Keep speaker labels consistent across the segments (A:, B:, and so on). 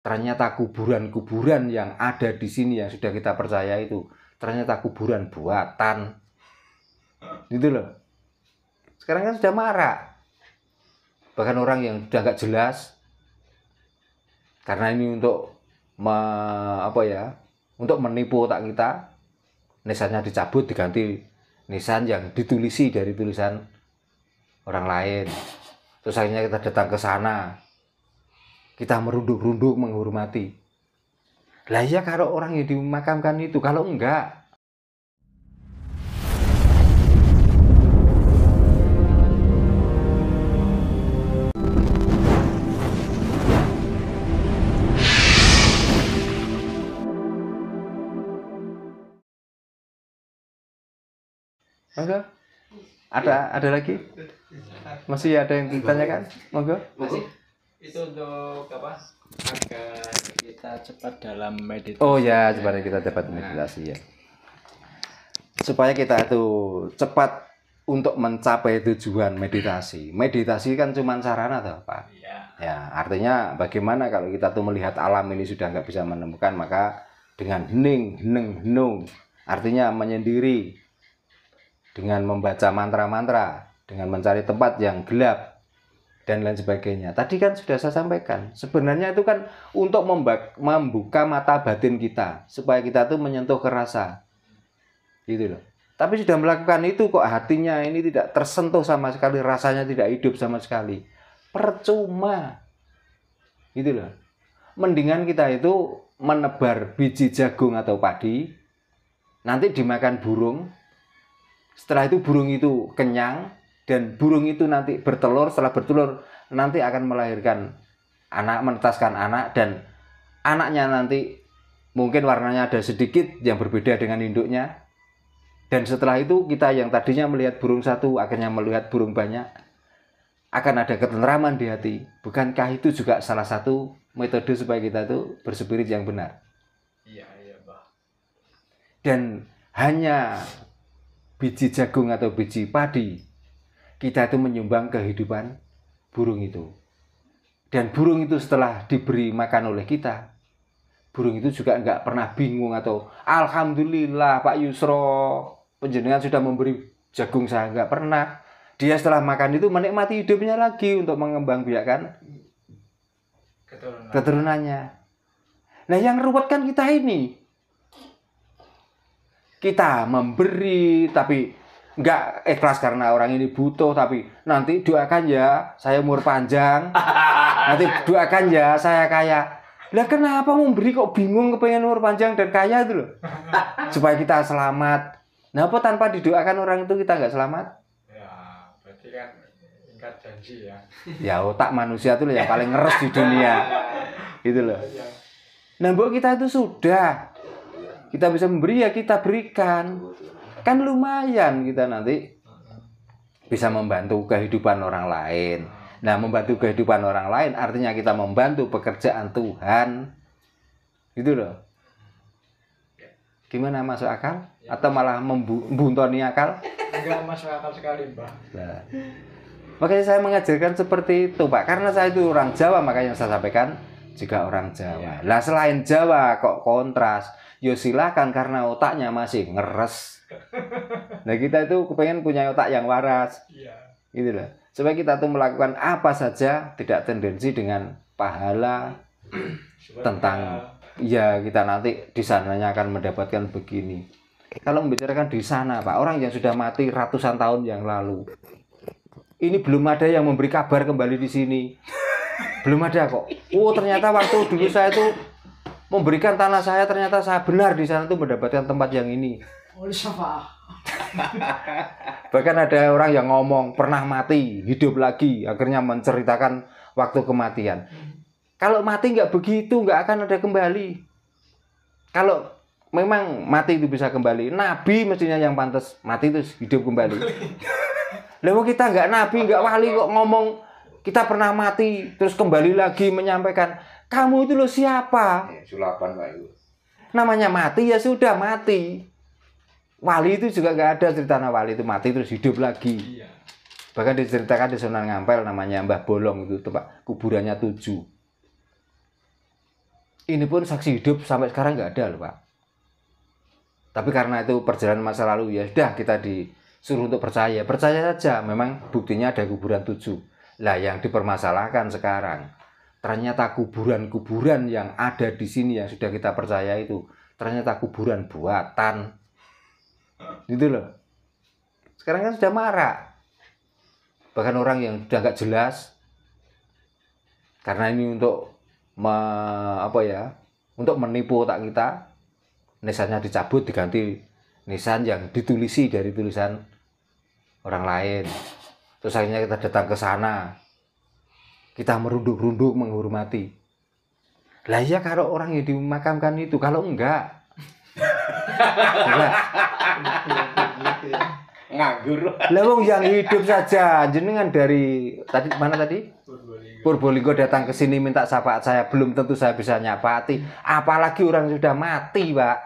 A: ternyata kuburan-kuburan yang ada di sini yang sudah kita percaya itu ternyata kuburan buatan. Gitu loh. Sekarang kan sudah marak. Bahkan orang yang sudah nggak jelas. Karena ini untuk untuk menipu otak kita. Nisannya dicabut diganti nisan yang ditulisi dari tulisan orang lain. Terus akhirnya kita datang ke sana. Kita merunduk-runduk menghormati. Lah ya kalau orang yang dimakamkan itu, kalau enggak. Monggo. Ada lagi? Masih ada yang ditanyakan? Monggo.
B: Masih. Itu untuk apa? Agar kita cepat dalam meditasi.
A: Oh ya, supaya kita dapat meditasi ya. Supaya kita itu cepat untuk mencapai tujuan meditasi. Meditasi kan cuma sarana toh, Pak.
B: Iya.
A: Ya, artinya bagaimana kalau kita tuh melihat alam ini sudah nggak bisa menemukan, maka dengan hening, henung, artinya menyendiri, dengan membaca mantra-mantra, dengan mencari tempat yang gelap, dan lain sebagainya. Tadi kan sudah saya sampaikan, sebenarnya itu kan untuk membuka mata batin kita, supaya kita tuh menyentuh ke rasa. Gitu loh. Tapi sudah melakukan itu kok hatinya ini tidak tersentuh sama sekali, rasanya tidak hidup sama sekali. Percuma. Gitu loh. Mendingan kita itu menebar biji jagung atau padi, nanti dimakan burung. Setelah itu burung itu kenyang, dan burung itu nanti bertelur. Setelah bertelur nanti akan melahirkan anak, menetaskan anak, dan anaknya nanti mungkin warnanya ada sedikit yang berbeda dengan induknya. Dan setelah itu kita yang tadinya melihat burung satu akhirnya melihat burung banyak, akan ada ketenteraman di hati. Bukankah itu juga salah satu metode supaya kita itu berspirit yang benar?
B: Iya, Pak.
A: Dan hanya biji jagung atau biji padi, kita itu menyumbang kehidupan burung itu. Dan burung itu setelah diberi makan oleh kita, burung itu juga nggak pernah bingung atau alhamdulillah Pak Yusro, penjenengan sudah memberi jagung saya. Nggak pernah. Dia setelah makan itu menikmati hidupnya lagi untuk mengembangbiakkan keturunannya. Nah yang ruwet kan kita ini. Kita memberi tapi nggak ikhlas karena orang ini butuh, tapi nanti doakan ya saya umur panjang, nanti doakan ya saya kaya. Lah kenapa memberi kok bingung kepengen umur panjang dan kaya itu loh? Supaya kita selamat. Nah apa tanpa didoakan orang itu kita nggak selamat?
B: Ya, berarti kan ingkar janji ya.
A: Ya otak manusia itu yang paling ngeres di dunia. Gitu loh. Nah mbok kita itu sudah. Kita bisa memberi ya kita berikan. Kan lumayan kita nanti bisa membantu kehidupan orang lain. Nah membantu kehidupan orang lain artinya kita membantu pekerjaan Tuhan. Gitu loh. Gimana, masuk akal? Atau malah membuntoni akal?
B: Enggak masuk akal sekali, Mbak.
A: Nah, makanya saya mengajarkan seperti itu, Pak. Karena saya itu orang Jawa, makanya saya sampaikan juga orang Jawa. Lah selain Jawa kok kontras, ya silakan karena otaknya masih ngeres. Nah kita itu kepengen punya otak yang waras.
B: Iya.
A: Gitu loh. Supaya kita tuh melakukan apa saja tidak tendensi dengan pahala tentang ya kita nanti di sananya akan mendapatkan begini. Kalau membicarakan di sana, Pak, orang yang sudah mati ratusan tahun yang lalu, ini belum ada yang memberi kabar kembali di sini. Belum ada kok. Oh ternyata waktu dulu saya itu memberikan tanah saya, ternyata saya benar di sana tuh mendapatkan tempat yang ini. Bahkan ada orang yang ngomong pernah mati, hidup lagi, akhirnya menceritakan waktu kematian. Kalau mati nggak begitu, nggak akan ada kembali. Kalau memang mati itu bisa kembali, Nabi mestinya yang pantas mati terus hidup kembali. Lalu kita nggak Nabi, nggak wali kok ngomong kita pernah mati terus kembali lagi menyampaikan kamu itu loh siapa?
C: Sulapan Pak itu.
A: Namanya mati ya sudah mati. Wali itu juga nggak ada cerita wali itu mati terus hidup lagi.
B: Iya.
A: Bahkan diceritakan di Sunan Ngampel namanya Mbah Bolong itu tempat kuburannya 7. Ini pun saksi hidup sampai sekarang nggak ada loh Pak. Tapi karena itu perjalanan masa lalu, ya sudah kita disuruh untuk percaya. Percaya saja, memang buktinya ada kuburan 7. Lah yang dipermasalahkan sekarang, ternyata kuburan-kuburan yang ada di sini yang sudah kita percaya itu, ternyata kuburan buatan. Gitu loh. Sekarang kan sudah marak. Bahkan orang yang sudah nggak jelas, karena ini untuk untuk menipu otak kita, nisannya dicabut diganti nisan yang ditulisi dari tulisan orang lain. Terus akhirnya kita datang ke sana, kita merunduk-runduk menghormati. Lah ya kalau orang yang dimakamkan itu, kalau enggak
C: Nganggur.
A: lah wong yang hidup saja, jenengan dari tadi mana tadi? Purbolinggo datang ke sini minta syafaat saya, belum tentu saya bisa nyapati, apalagi orang sudah mati, Pak.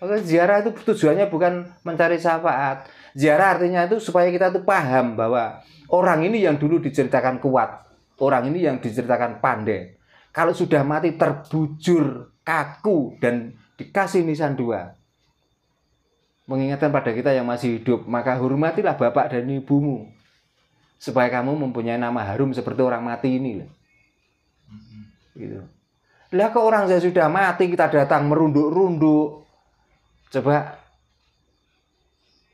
A: Maka ziarah itu tujuannya bukan mencari syafaat. Ziarah artinya itu supaya kita tuh paham bahwa orang ini yang dulu diceritakan kuat, orang ini yang diceritakan pandai. Kalau sudah mati terbujur, kaku, dan dikasih nisan 2. Mengingatkan pada kita yang masih hidup, maka hormatilah bapak dan ibumu. Supaya kamu mempunyai nama harum seperti orang mati ini. Gitu. Lah kok orang saya sudah mati, kita datang merunduk-runduk. Coba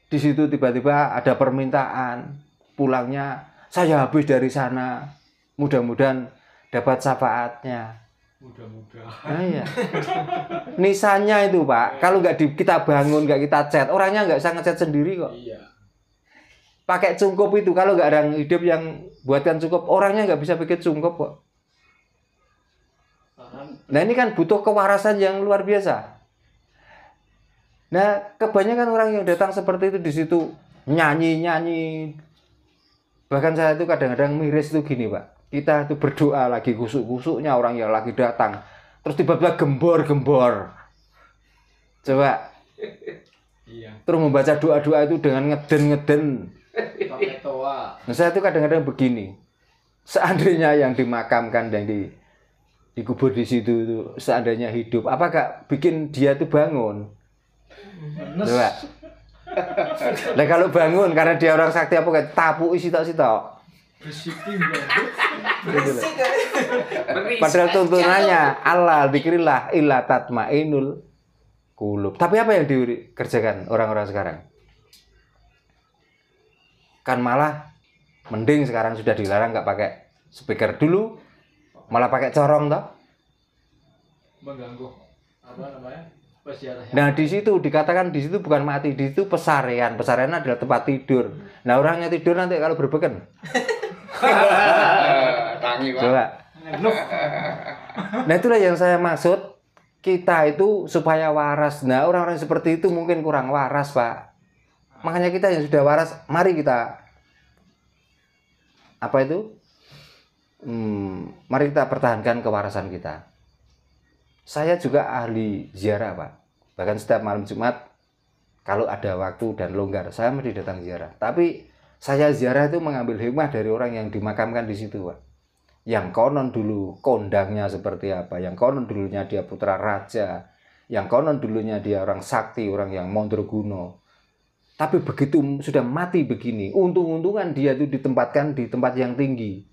A: di situ tiba-tiba ada permintaan, pulangnya saya habis dari sana. Mudah-mudahan dapat syafaatnya.
B: Mudah-mudahan.
A: Nah, iya. Nisannya itu Pak, kalau nggak kita bangun, nggak kita cat, orangnya nggak bisa ngecat sendiri kok.
B: Iya.
A: Pakai cungkup itu, kalau nggak ada yang hidup yang buatkan cungkup, orangnya nggak bisa bikin cungkup kok. Nah ini kan butuh kewarasan yang luar biasa. Nah kebanyakan orang yang datang seperti itu di situ nyanyi. Bahkan saya itu kadang-kadang miris itu gini Pak. Kita itu berdoa lagi kusuk-kusuknya orang yang lagi datang, terus tiba-tiba gembor-gembor. Coba.
B: Iya.
A: Terus membaca doa-doa itu dengan ngeden-ngeden.
B: Pakai toa.
A: Nah, saya itu kadang-kadang begini. Seandainya yang dimakamkan dan dikubur di situ itu seandainya hidup, apakah bikin dia itu bangun? Coba. Nah kalau bangun karena dia orang sakti apa kayak tapu sitok-sitok.
B: Bisikin
A: Padahal tuntunannya Allah dzikrillah illa tatmainul qulub. Tapi apa yang dikerjakan orang-orang sekarang? Kan malah mending sekarang sudah dilarang nggak pakai speaker, dulu malah pakai corong toh.
B: Mengganggu apa namanya? Peziarah.
A: Nah di situ dikatakan di situ bukan mati, di situ pesarean. Pesarean adalah tempat tidur. Nah orangnya tidur nanti kalau berbeken.
C: Tangi Pak.
A: Coba. Nah itulah yang saya maksud, kita itu supaya waras. Nah orang-orang seperti itu mungkin kurang waras Pak. Makanya kita yang sudah waras, mari kita mari kita pertahankan kewarasan kita. Saya juga ahli ziarah Pak. Bahkan setiap malam Jumat kalau ada waktu dan longgar saya mesti datang ziarah. Tapi saya ziarah itu mengambil hikmah dari orang yang dimakamkan di situ Pak. Yang konon dulu kondangnya seperti apa, yang konon dulunya dia putra raja, yang konon dulunya dia orang sakti, orang yang Mondroguno. Tapi begitu sudah mati begini, untung-untungan dia itu ditempatkan di tempat yang tinggi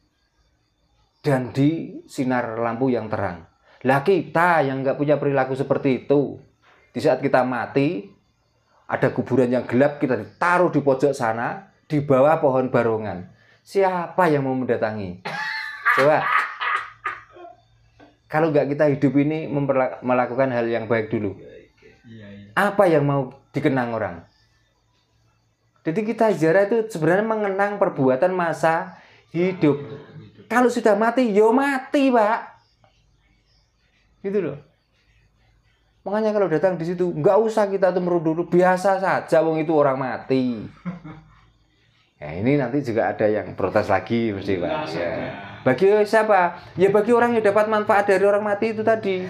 A: dan di sinar lampu yang terang. Lah kita yang nggak punya perilaku seperti itu, di saat kita mati, ada kuburan yang gelap, kita ditaruh di pojok sana, di bawah pohon barongan. Siapa yang mau mendatangi? Coba. Kalau nggak kita hidup ini melakukan hal yang baik dulu, apa yang mau dikenang orang? Jadi kita ziarah itu sebenarnya mengenang perbuatan masa hidup. Kalau sudah mati, yo mati Pak. Gitu loh. Makanya kalau datang di situ nggak usah kita tuh merunduk, biasa saja, wong itu orang mati. Ya ini nanti juga ada yang protes lagi mesti Pak. Ya. Bagi siapa? Ya bagi orang yang dapat manfaat dari orang mati itu tadi.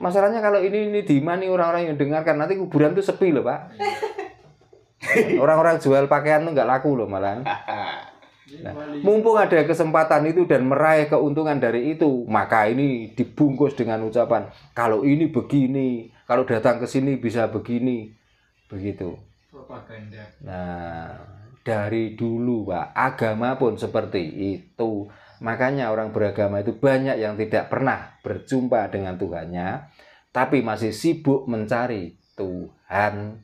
A: Masalahnya kalau ini dimani orang-orang yang dengarkan, nanti kuburan tuh sepi loh Pak. Orang-orang jual pakaian tuh nggak laku loh malah. Nah, mumpung ada kesempatan itu dan meraih keuntungan dari itu, maka ini dibungkus dengan ucapan kalau ini begini, kalau datang ke sini bisa begini, begitu.
B: Propaganda.
A: Nah, dari dulu Pak, agama pun seperti itu. Makanya orang beragama itu banyak yang tidak pernah berjumpa dengan Tuhannya, tapi masih sibuk mencari Tuhan.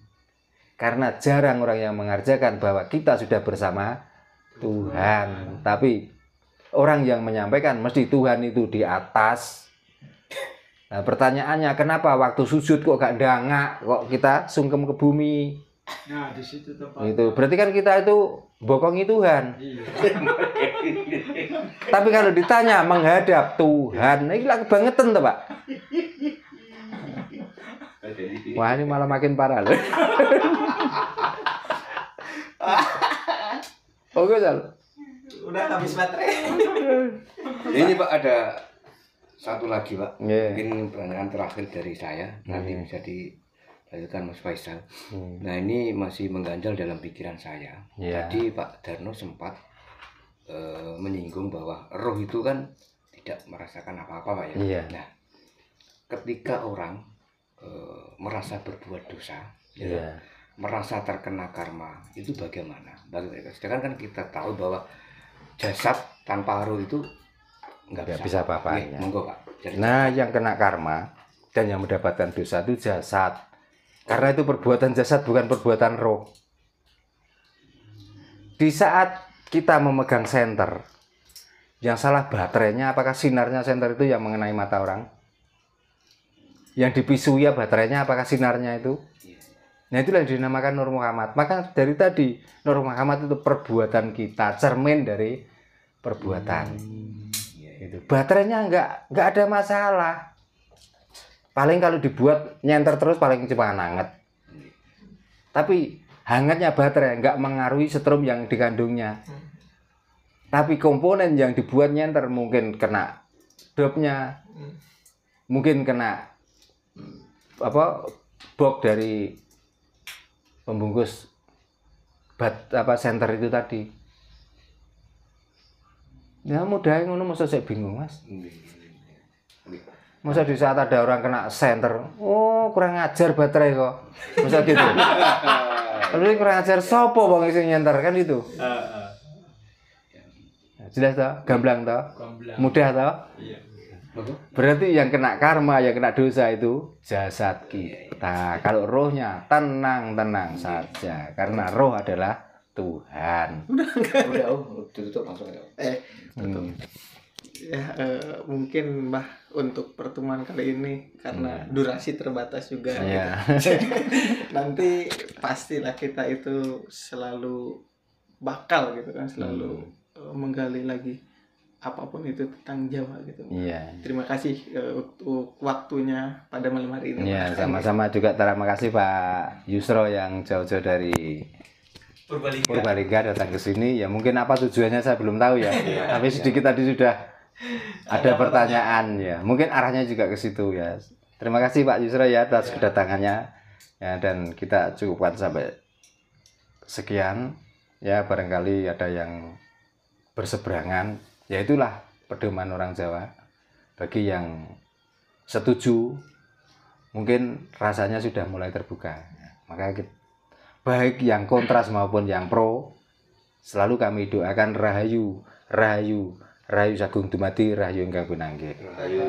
A: Karena jarang orang yang mengerjakan bahwa kita sudah bersama Tuhan. Tapi orang yang menyampaikan mesti Tuhan itu di atas. Nah, pertanyaannya kenapa waktu sujud kok gak dangak, kok kita sungkem ke bumi?
B: Nah, di situ tempat.
A: Itu berarti kan kita itu bokongi Tuhan.
B: Iya.
A: Tapi kalau ditanya menghadap Tuhan, ini lah kebangetan tuh Pak. Wah, ini malah makin parah loh. Oke, Sal.
B: Udah habis baterai.
C: Ini Pak ada satu lagi Pak.
A: Yeah.
C: Mungkin pertanyaan terakhir dari saya. Nanti bisa dilanjutkan Mas Faisal. Nah ini masih mengganjal dalam pikiran saya.
A: Yeah.
C: Tadi Pak Darno sempat menyinggung bahwa roh itu kan tidak merasakan apa-apa Pak ya.
A: Yeah.
C: Nah ketika orang merasa berbuat dosa,
A: Yeah.
C: merasa terkena karma, itu bagaimana? Sedangkan kan kita tahu bahwa jasad tanpa roh itu nggak
A: bisa apa-apa.
C: Ya, monggo Pak. Jadi,
A: Nah, yang kena karma dan yang mendapatkan dosa itu jasad. Karena itu perbuatan jasad bukan perbuatan roh. Di saat kita memegang senter, yang salah baterainya, apakah sinarnya senter itu yang mengenai mata orang? Yang dipisui ya baterainya, apakah sinarnya itu? Nah, itulah yang dinamakan Nur Muhammad. Maka dari tadi Nur Muhammad itu perbuatan kita, cermin dari perbuatan. Itu baterainya nggak ada masalah. Paling kalau dibuat nyenter terus paling cuma hangat. Tapi hangatnya baterai nggak mengaruhi setrum yang dikandungnya. Tapi komponen yang dibuat nyenter mungkin kena dopnya, mungkin kena box dari pembungkus senter itu tadi. Ya mudah ngono, masa saya bingung Mas. Masa di saat ada orang kena senter, oh kurang ajar baterai kok. Masa gitu. Lalu kurang ajar sopo bang isi nyenter kan itu. Jelas toh, gamblang toh, mudah toh.
B: Iya.
A: Berarti yang kena karma, yang kena dosa itu jasad kita. Kalau rohnya tenang saja, karena roh adalah Tuhan.
C: udah tutup langsung ya.
D: Ya mungkin Mbah untuk pertemuan kali ini karena durasi terbatas juga.
A: Ya.
D: Nanti pastilah kita itu selalu bakal gitu kan, selalu menggali lagi apapun itu tentang Jawa gitu.
A: Iya.
D: Terima kasih untuk waktunya pada malam hari ini.
A: Iya, sama-sama juga terima kasih Pak Yusro yang jauh-jauh dari Purbalingga datang ke sini. Ya mungkin apa tujuannya saya belum tahu ya. Tapi sedikit tadi sudah ada pertanyaan ya. Mungkin arahnya juga ke situ ya. Terima kasih Pak Yusro ya atas kedatangannya. Ya, dan kita cukupkan sampai sekian. Ya barangkali ada yang berseberangan. Ya itulah pedoman orang Jawa. Bagi yang setuju, mungkin rasanya sudah mulai terbuka. Maka baik yang kontras maupun yang pro, selalu kami doakan rahayu, rahayu, rahayu sagung dumadi, rahayu ingkang pinanggih.
C: Ayo.